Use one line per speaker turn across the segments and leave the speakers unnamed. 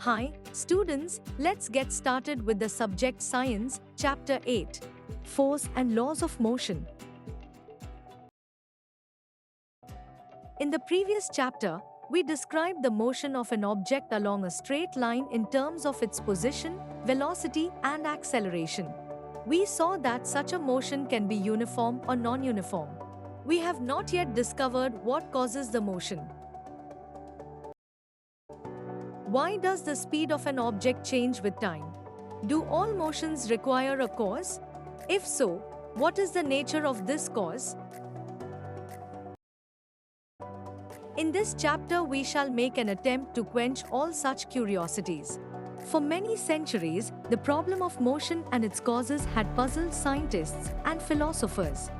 Hi, students, let's get started with the subject Science, Chapter 8 Force and Laws of Motion. In the previous chapter, we described the motion of an object along a straight line in terms of its position, velocity, and acceleration. We saw that such a motion can be uniform or non uniform. We have not yet discovered what causes the motion. Why does the speed of an object change with time? Do all motions require a cause? If so, what is the nature of this cause? In this chapter, we shall make an attempt to quench all such curiosities. For many centuries, the problem of motion and its causes had puzzled scientists and philosophers.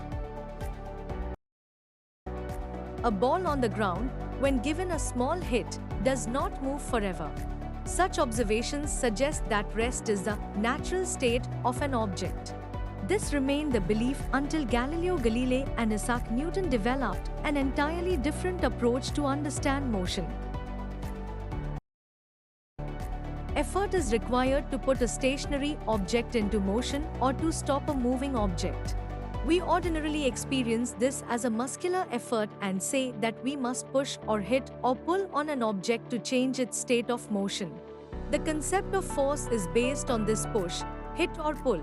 A ball on the ground, when given a small hit, does not move forever. Such observations suggest that rest is the natural state of an object. This remained the belief until Galileo Galilei and Isaac Newton developed an entirely different approach to understand motion. Effort is required to put a stationary object into motion or to stop a moving object. We ordinarily experience this as a muscular effort and say that we must push or hit or pull on an object to change its state of motion. The concept of force is based on this push, hit or pull.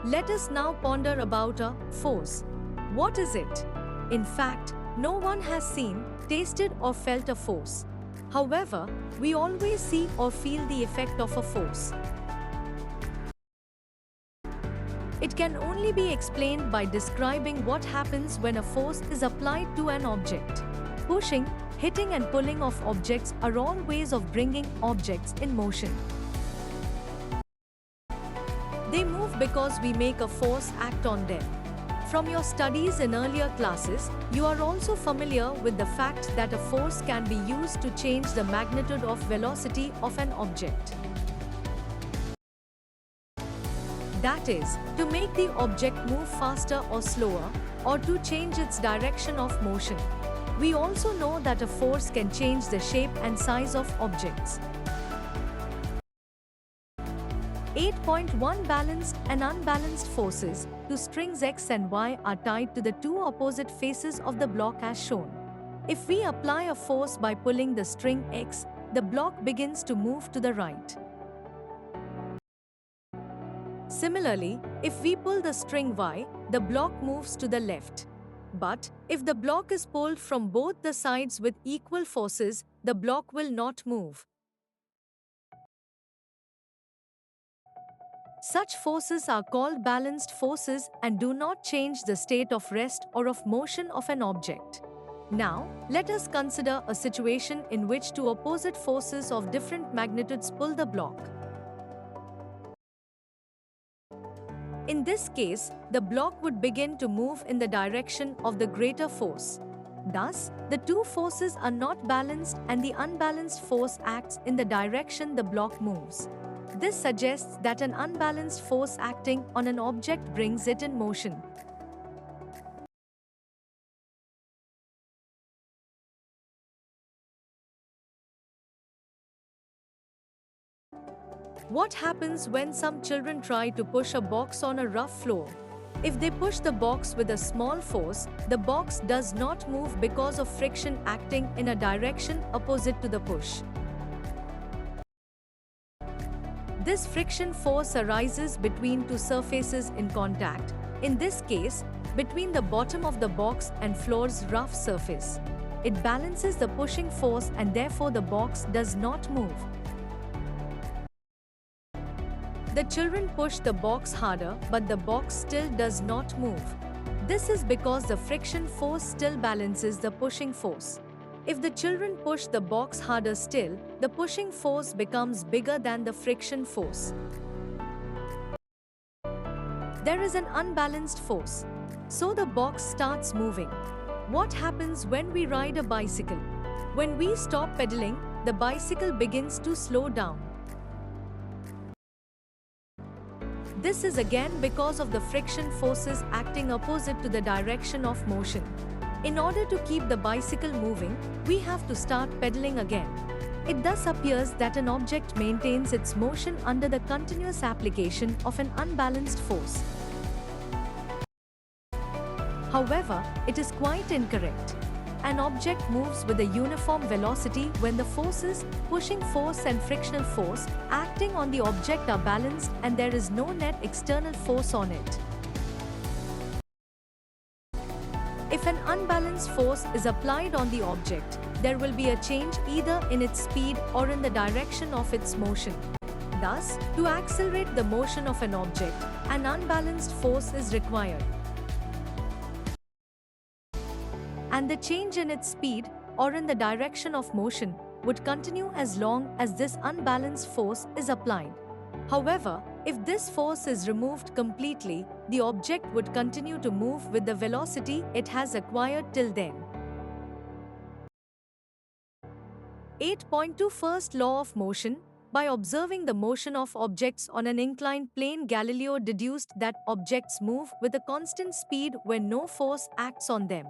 Let us now ponder about a force. What is it? In fact, no one has seen, tasted or felt a force. However, we always see or feel the effect of a force. It can only be explained by describing what happens when a force is applied to an object. Pushing, hitting and pulling of objects are all ways of bringing objects in motion. They move because we make a force act on them. From your studies in earlier classes, you are also familiar with the fact that a force can be used to change the magnitude of velocity of an object. That is, to make the object move faster or slower, or to change its direction of motion. We also know that a force can change the shape and size of objects. 8.1 Balanced and unbalanced forces to strings X and Y are tied to the two opposite faces of the block as shown. If we apply a force by pulling the string X, the block begins to move to the right. Similarly, if we pull the string Y, the block moves to the left. But, if the block is pulled from both the sides with equal forces, the block will not move. Such forces are called balanced forces and do not change the state of rest or of motion of an object. Now, let us consider a situation in which two opposite forces of different magnitudes pull the block. In this case, the block would begin to move in the direction of the greater force. Thus, the two forces are not balanced and the unbalanced force acts in the direction the block moves. This suggests that an unbalanced force acting on an object brings it in motion. What happens when some children try to push a box on a rough floor? If they push the box with a small force, the box does not move because of friction acting in a direction opposite to the push. This friction force arises between two surfaces in contact, in this case, between the bottom of the box and floor's rough surface. It balances the pushing force and therefore the box does not move. The children push the box harder, but the box still does not move. This is because the friction force still balances the pushing force. If the children push the box harder still, the pushing force becomes bigger than the friction force. There is an unbalanced force. So the box starts moving. What happens when we ride a bicycle? When we stop pedaling, the bicycle begins to slow down. This is again because of the friction forces acting opposite to the direction of motion. In order to keep the bicycle moving, we have to start pedaling again. It thus appears that an object maintains its motion under the continuous application of an unbalanced force. However, it is quite incorrect. An object moves with a uniform velocity when the forces, pushing force and frictional force, acting on the object are balanced and there is no net external force on it. If an unbalanced force is applied on the object, there will be a change either in its speed or in the direction of its motion. Thus, to accelerate the motion of an object, an unbalanced force is required. And the change in its speed, or in the direction of motion, would continue as long as this unbalanced force is applied. However, if this force is removed completely, the object would continue to move with the velocity it has acquired till then. 8.2 First law of motion. By observing the motion of objects on an inclined plane, Galileo deduced that objects move with a constant speed when no force acts on them.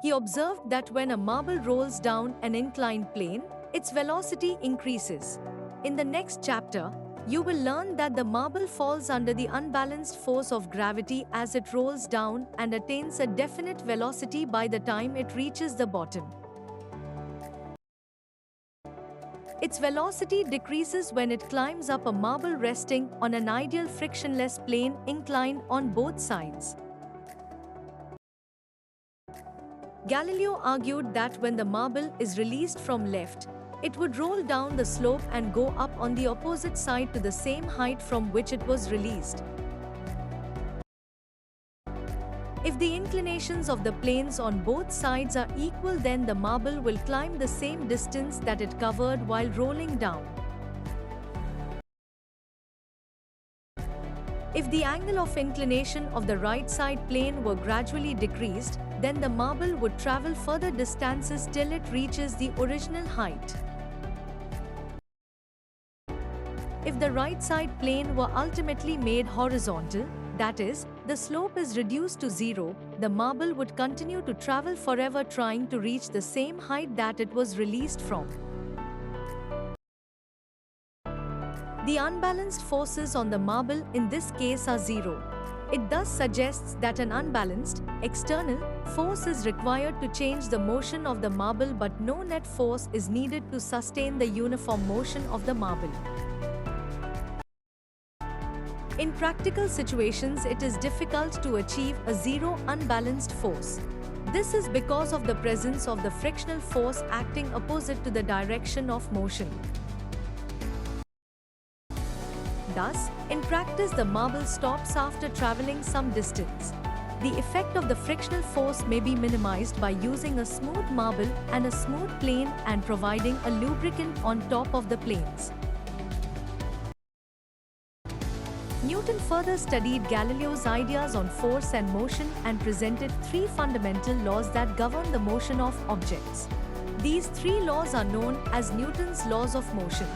He observed that when a marble rolls down an inclined plane, its velocity increases. In the next chapter, you will learn that the marble falls under the unbalanced force of gravity as it rolls down and attains a definite velocity by the time it reaches the bottom. Its velocity decreases when it climbs up a marble resting on an ideal frictionless plane inclined on both sides. Galileo argued that when the marble is released from left, it would roll down the slope and go up on the opposite side to the same height from which it was released. If the inclinations of the planes on both sides are equal, then the marble will climb the same distance that it covered while rolling down. If the angle of inclination of the right side plane were gradually decreased, then the marble would travel further distances till it reaches the original height. If the right side plane were ultimately made horizontal, that is, the slope is reduced to zero, the marble would continue to travel forever trying to reach the same height that it was released from. The unbalanced forces on the marble in this case are zero. It thus suggests that an unbalanced, external, force is required to change the motion of the marble, but no net force is needed to sustain the uniform motion of the marble. In practical situations, it is difficult to achieve a zero unbalanced force. This is because of the presence of the frictional force acting opposite to the direction of motion. Thus, in practice, the marble stops after traveling some distance. The effect of the frictional force may be minimized by using a smooth marble and a smooth plane and providing a lubricant on top of the planes. Newton further studied Galileo's ideas on force and motion and presented three fundamental laws that govern the motion of objects. These three laws are known as Newton's laws of motion.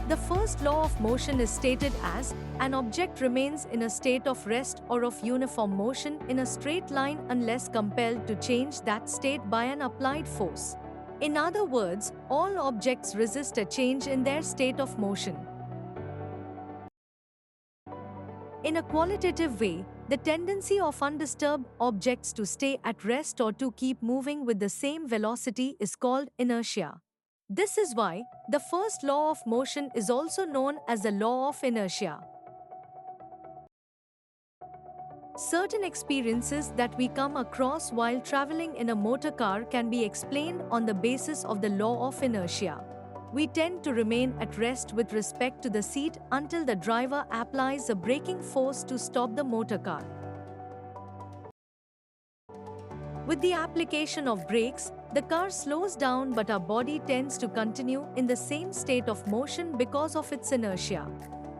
The first law of motion is stated as, an object remains in a state of rest or of uniform motion in a straight line unless compelled to change that state by an applied force. In other words, all objects resist a change in their state of motion. In a qualitative way, the tendency of undisturbed objects to stay at rest or to keep moving with the same velocity is called inertia. This is why the first law of motion is also known as the law of inertia. Certain experiences that we come across while traveling in a motor car can be explained on the basis of the law of inertia. We tend to remain at rest with respect to the seat until the driver applies a braking force to stop the motor car. With the application of brakes, the car slows down, but our body tends to continue in the same state of motion because of its inertia.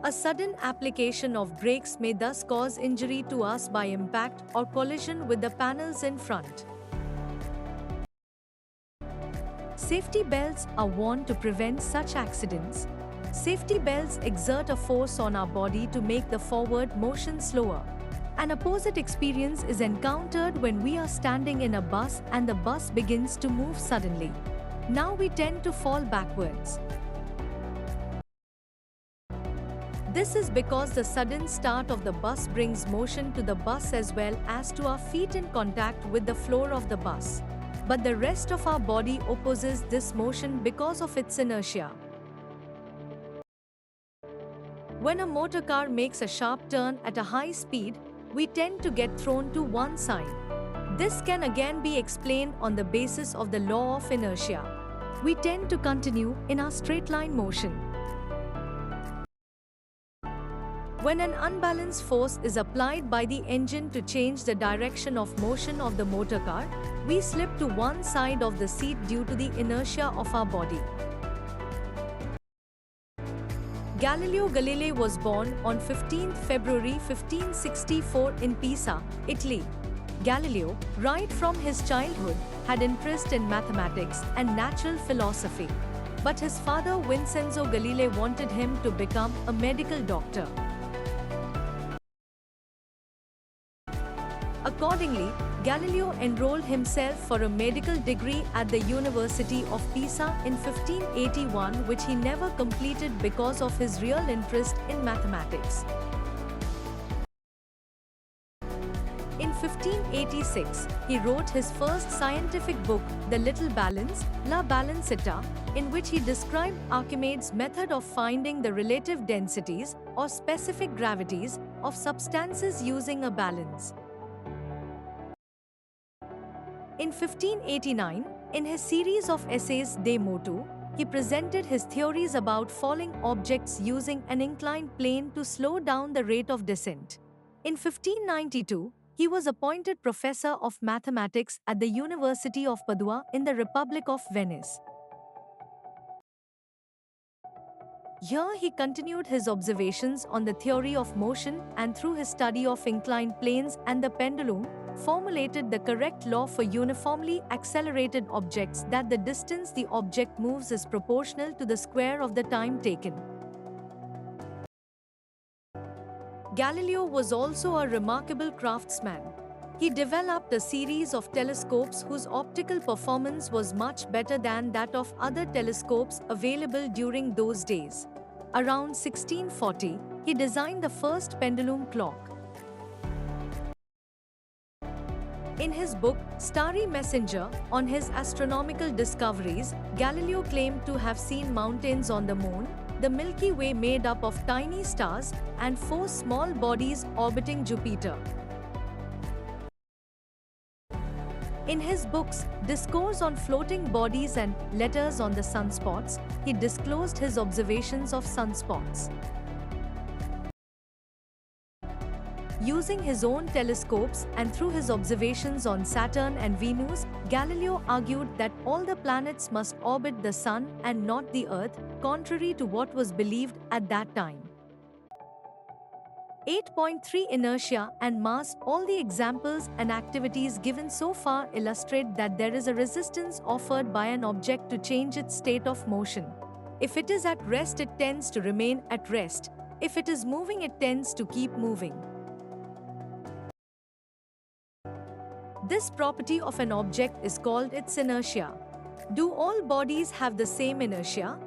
A sudden application of brakes may thus cause injury to us by impact or collision with the panels in front. Safety belts are worn to prevent such accidents. Safety belts exert a force on our body to make the forward motion slower. An opposite experience is encountered when we are standing in a bus and the bus begins to move suddenly. Now we tend to fall backwards. This is because the sudden start of the bus brings motion to the bus as well as to our feet in contact with the floor of the bus. But the rest of our body opposes this motion because of its inertia. When a motor car makes a sharp turn at a high speed, we tend to get thrown to one side. This can again be explained on the basis of the law of inertia. We tend to continue in our straight line motion. When an unbalanced force is applied by the engine to change the direction of motion of the motor car, we slip to one side of the seat due to the inertia of our body. Galileo Galilei was born on 15 February 1564 in Pisa, Italy. Galileo, right from his childhood, had interest in mathematics and natural philosophy. But his father Vincenzo Galilei wanted him to become a medical doctor. Accordingly, Galileo enrolled himself for a medical degree at the University of Pisa in 1581, which he never completed because of his real interest in mathematics. In 1586, he wrote his first scientific book, The Little Balance, La Balancetta, in which he described Archimedes' method of finding the relative densities, or specific gravities, of substances using a balance. In 1589, in his series of essays De Motu, he presented his theories about falling objects using an inclined plane to slow down the rate of descent. In 1592, he was appointed professor of mathematics at the University of Padua in the Republic of Venice. Here he continued his observations on the theory of motion and through his study of inclined planes and the pendulum, formulated the correct law for uniformly accelerated objects that the distance the object moves is proportional to the square of the time taken. Galileo was also a remarkable craftsman. He developed a series of telescopes whose optical performance was much better than that of other telescopes available during those days. Around 1640, he designed the first pendulum clock. In his book, Starry Messenger, on his astronomical discoveries, Galileo claimed to have seen mountains on the Moon, the Milky Way made up of tiny stars, and 4 small bodies orbiting Jupiter. In his books, Discourse on Floating Bodies and Letters on the Sunspots, he disclosed his observations of sunspots. Using his own telescopes and through his observations on Saturn and Venus, Galileo argued that all the planets must orbit the Sun and not the Earth, contrary to what was believed at that time. 8.3 Inertia and mass. All the examples and activities given so far illustrate that there is a resistance offered by an object to change its state of motion. If it is at rest, it tends to remain at rest. If it is moving, it tends to keep moving. This property of an object is called its inertia. Do all bodies have the same inertia?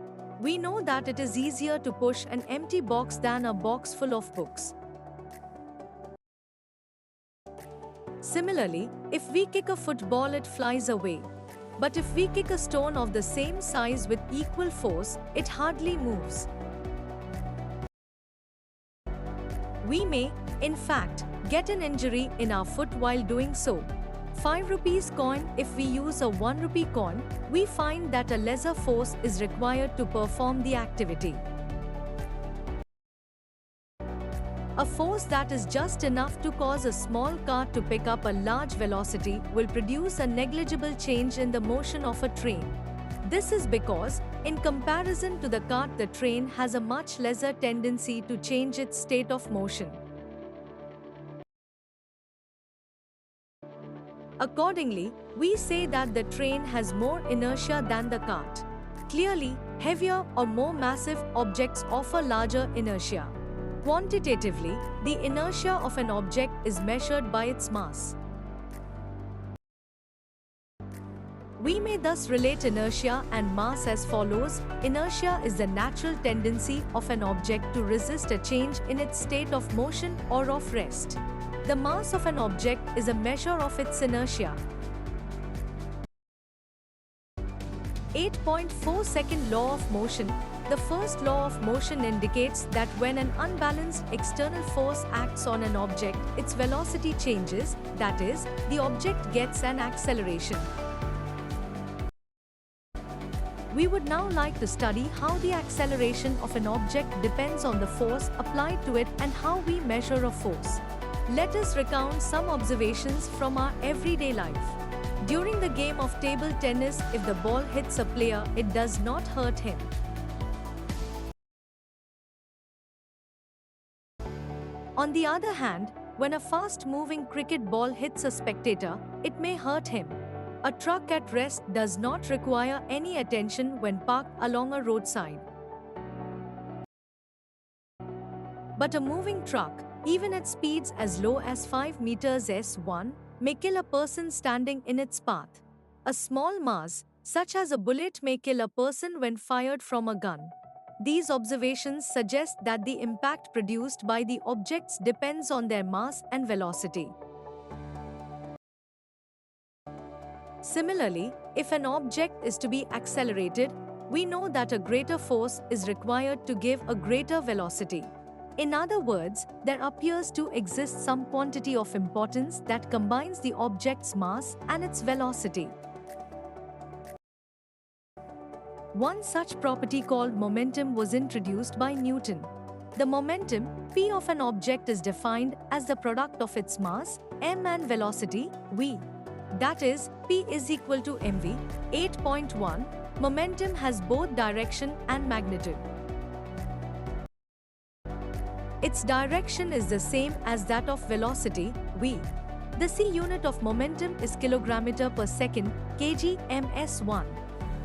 We know that it is easier to push an empty box than a box full of books. Similarly, if we kick a football, it flies away. But if we kick a stone of the same size with equal force, it hardly moves. We may, in fact, get an injury in our foot while doing so. 5 rupees coin. If we use a 1 rupee coin, we find that a lesser force is required to perform the activity. A force that is just enough to cause a small car to pick up a large velocity will produce a negligible change in the motion of a train. This is because, in comparison to the cart, the train has a much lesser tendency to change its state of motion. Accordingly, we say that the train has more inertia than the cart. Clearly, Heavier or more massive objects offer larger inertia. Quantitatively, the inertia of an object is measured by its mass. We may thus relate inertia and mass as follows. Inertia is the natural tendency of an object to resist a change in its state of motion or of rest. The mass of an object is a measure of its inertia. 8.4 Second law of motion. The first law of motion indicates that when an unbalanced external force acts on an object, its velocity changes, that is, the object gets an acceleration. We would now like to study how the acceleration of an object depends on the force applied to it and how we measure a force. Let us recount some observations from our everyday life. During the game of table tennis, if the ball hits a player, it does not hurt him. On the other hand, when a fast-moving cricket ball hits a spectator, it may hurt him. A truck at rest does not require any attention when parked along a roadside. But a moving truck, even at speeds as low as 5 meters s1, may kill a person standing in its path. A small mass, such as a bullet, may kill a person when fired from a gun. These observations suggest that the impact produced by the objects depends on their mass and velocity. Similarly, if an object is to be accelerated, we know that a greater force is required to give a greater velocity. In other words, there appears to exist some quantity of importance that combines the object's mass and its velocity. One such property called momentum was introduced by Newton. The momentum, p of an object, is defined as the product of its mass, m, and velocity, v. That is, p is equal to mv. 8.1. Momentum has both direction and magnitude. Its direction is the same as that of velocity, v. The c unit of momentum is kilogram per second, kg ms1.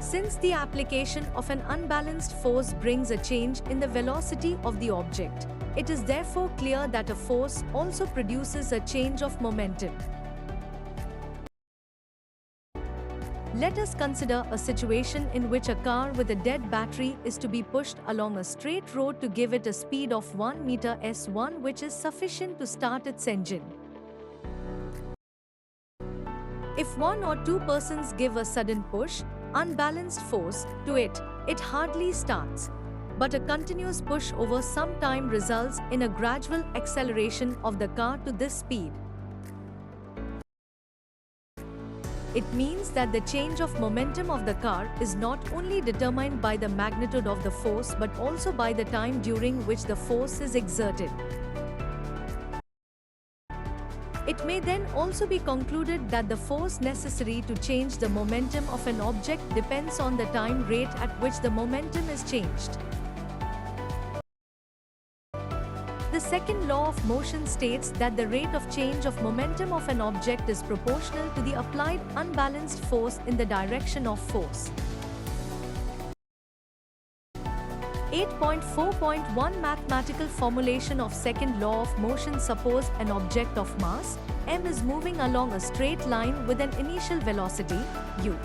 Since the application of an unbalanced force brings a change in the velocity of the object, it is therefore clear that a force also produces a change of momentum. Let us consider a situation in which a car with a dead battery is to be pushed along a straight road to give it a speed of 1 meter s1, which is sufficient to start its engine. If one or two persons give a sudden push, unbalanced force, to it, it hardly starts. But a continuous push over some time results in a gradual acceleration of the car to this speed. It means that the change of momentum of the car is not only determined by the magnitude of the force but also by the time during which the force is exerted. It may then also be concluded that the force necessary to change the momentum of an object depends on the time rate at which the momentum is changed. The second law of motion states that the rate of change of momentum of an object is proportional to the applied unbalanced force in the direction of force. 8.4.1 Mathematical formulation of second law of motion. Suppose an object of mass, m, is moving along a straight line with an initial velocity, u.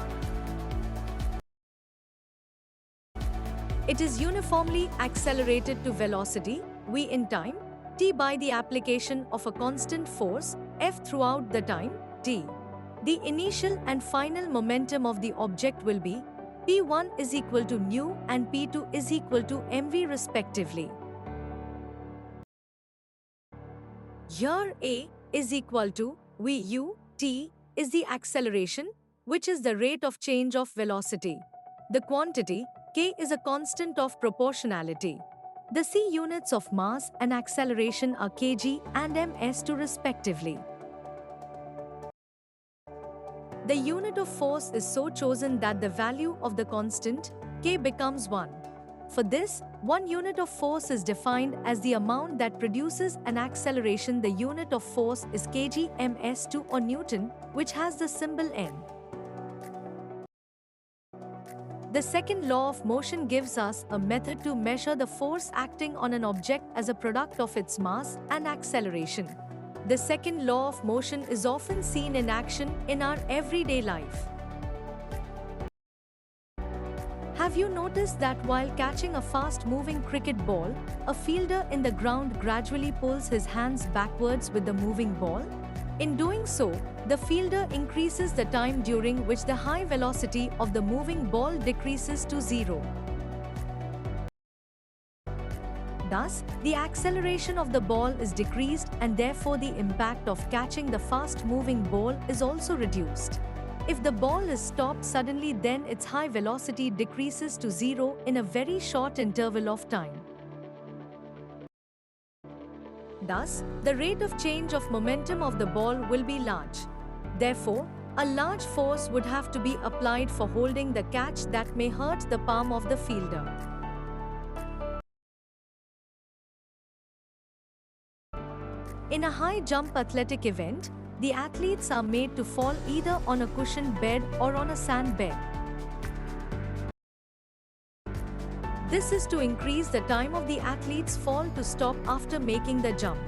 It is uniformly accelerated to velocity, v, in time, t, by the application of a constant force, f, throughout the time, t. The initial and final momentum of the object will be p1 is equal to nu and p2 is equal to mv respectively. Here a is equal to vu, t is the acceleration, which is the rate of change of velocity. The quantity, k, is a constant of proportionality. The c units of mass and acceleration are kg and ms2 respectively. The unit of force is so chosen that the value of the constant, k, becomes 1. For this, 1 unit of force is defined as the amount that produces an acceleration. The unit of force is kg ms2 or Newton, which has the symbol N. The second law of motion gives us a method to measure the force acting on an object as a product of its mass and acceleration. The second law of motion is often seen in action in our everyday life. Have you noticed that while catching a fast-moving cricket ball, a fielder in the ground gradually pulls his hands backwards with the moving ball? In doing so, the fielder increases the time during which the high velocity of the moving ball decreases to zero. Thus, the acceleration of the ball is decreased and therefore the impact of catching the fast-moving ball is also reduced. If the ball is stopped suddenly, then its high velocity decreases to zero in a very short interval of time. Thus, the rate of change of momentum of the ball will be large. Therefore, a large force would have to be applied for holding the catch that may hurt the palm of the fielder. In a high jump athletic event, the athletes are made to fall either on a cushioned bed or on a sand bed. This is to increase the time of the athlete's fall to stop after making the jump.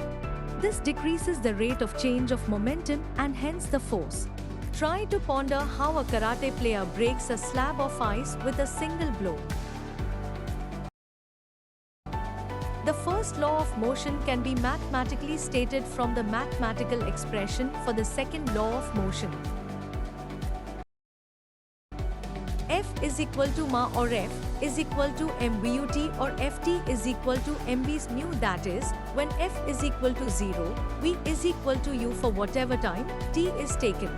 This decreases the rate of change of momentum and hence the force. Try to ponder how a karate player breaks a slab of ice with a single blow. The first law of motion can be mathematically stated from the mathematical expression for the second law of motion. F is equal to ma, or F is equal to mvut, or Ft is equal to mv's mu, that is, when F is equal to 0, v is equal to u for whatever time t is taken.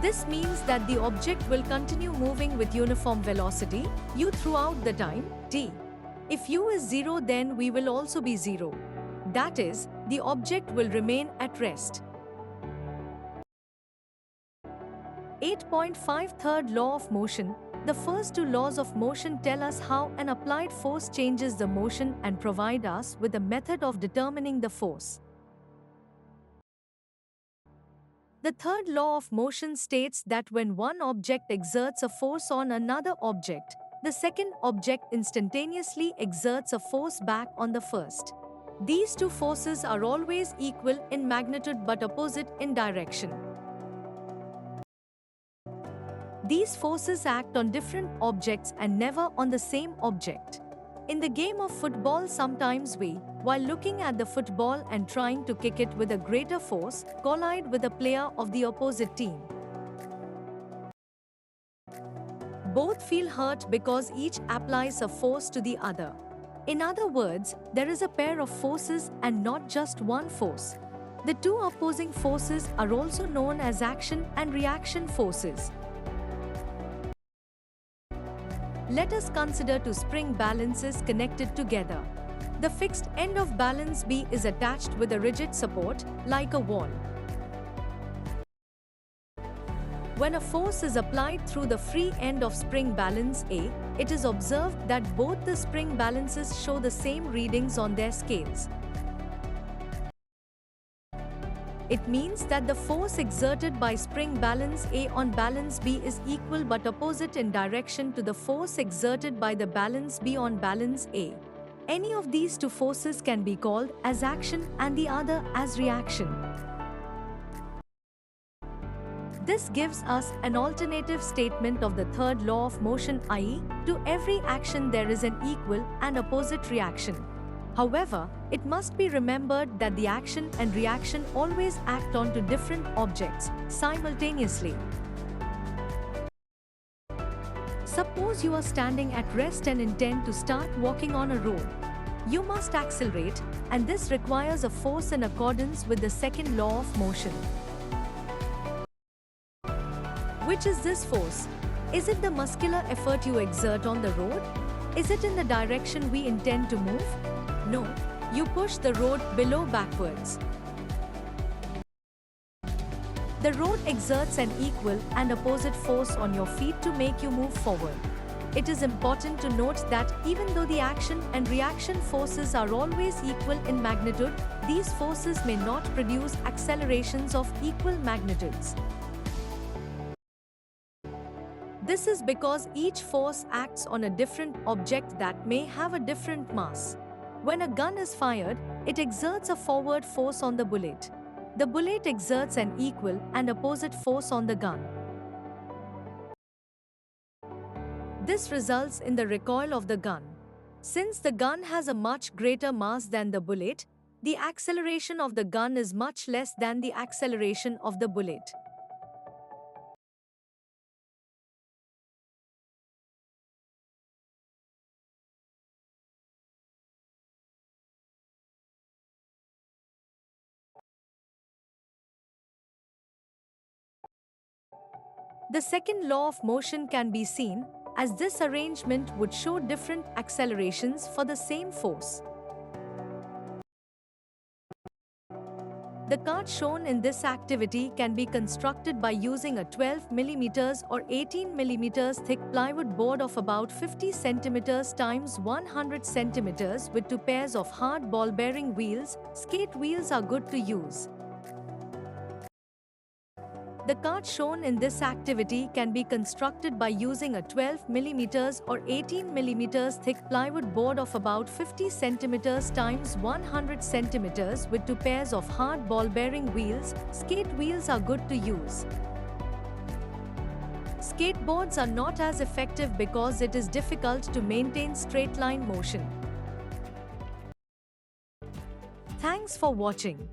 This means that the object will continue moving with uniform velocity u throughout the time t. If u is 0, then v will also be 0. That is, the object will remain at rest. 8.5 Third law of motion. The first two laws of motion tell us how an applied force changes the motion and provide us with a method of determining the force. The third law of motion states that when one object exerts a force on another object, the second object instantaneously exerts a force back on the first. These two forces are always equal in magnitude but opposite in direction. These forces act on different objects and never on the same object. In the game of football, sometimes we, while looking at the football and trying to kick it with a greater force, collide with a player of the opposite team. Both feel hurt because each applies a force to the other. In other words, there is a pair of forces and not just one force. The two opposing forces are also known as action and reaction forces. Let us consider two spring balances connected together. The fixed end of balance B is attached with a rigid support, like a wall. When a force is applied through the free end of spring balance A, it is observed that both the spring balances show the same readings on their scales. It means that the force exerted by spring balance A on balance B is equal but opposite in direction to the force exerted by the balance B on balance A. Any of these two forces can be called as action and the other as reaction. This gives us an alternative statement of the third law of motion, i.e., to every action there is an equal and opposite reaction. However, it must be remembered that the action and reaction always act on two different objects simultaneously. Suppose you are standing at rest and intend to start walking on a road. You must accelerate, and this requires a force in accordance with the second law of motion. Which is this force? Is it the muscular effort you exert on the road? Is it in the direction we intend to move? No, you push the road below backwards. The road exerts an equal and opposite force on your feet to make you move forward. It is important to note that even though the action and reaction forces are always equal in magnitude, these forces may not produce accelerations of equal magnitudes. This is because each force acts on a different object that may have a different mass. When a gun is fired, it exerts a forward force on the bullet. The bullet exerts an equal and opposite force on the gun. This results in the recoil of the gun. Since the gun has a much greater mass than the bullet, the acceleration of the gun is much less than the acceleration of the bullet. The second law of motion can be seen, as this arrangement would show different accelerations for the same force. The cart shown in this activity can be constructed by using a 12 mm or 18 mm thick plywood board of about 50 cm times 100 cm with two pairs of hard ball bearing wheels. Skate wheels are good to use. The cart shown in this activity can be constructed by using a 12 mm or 18 mm thick plywood board of about 50 cm times 100 cm with two pairs of hard ball bearing wheels. Skate wheels are good to use. Skateboards are not as effective because it is difficult to maintain straight line motion. Thanks for watching.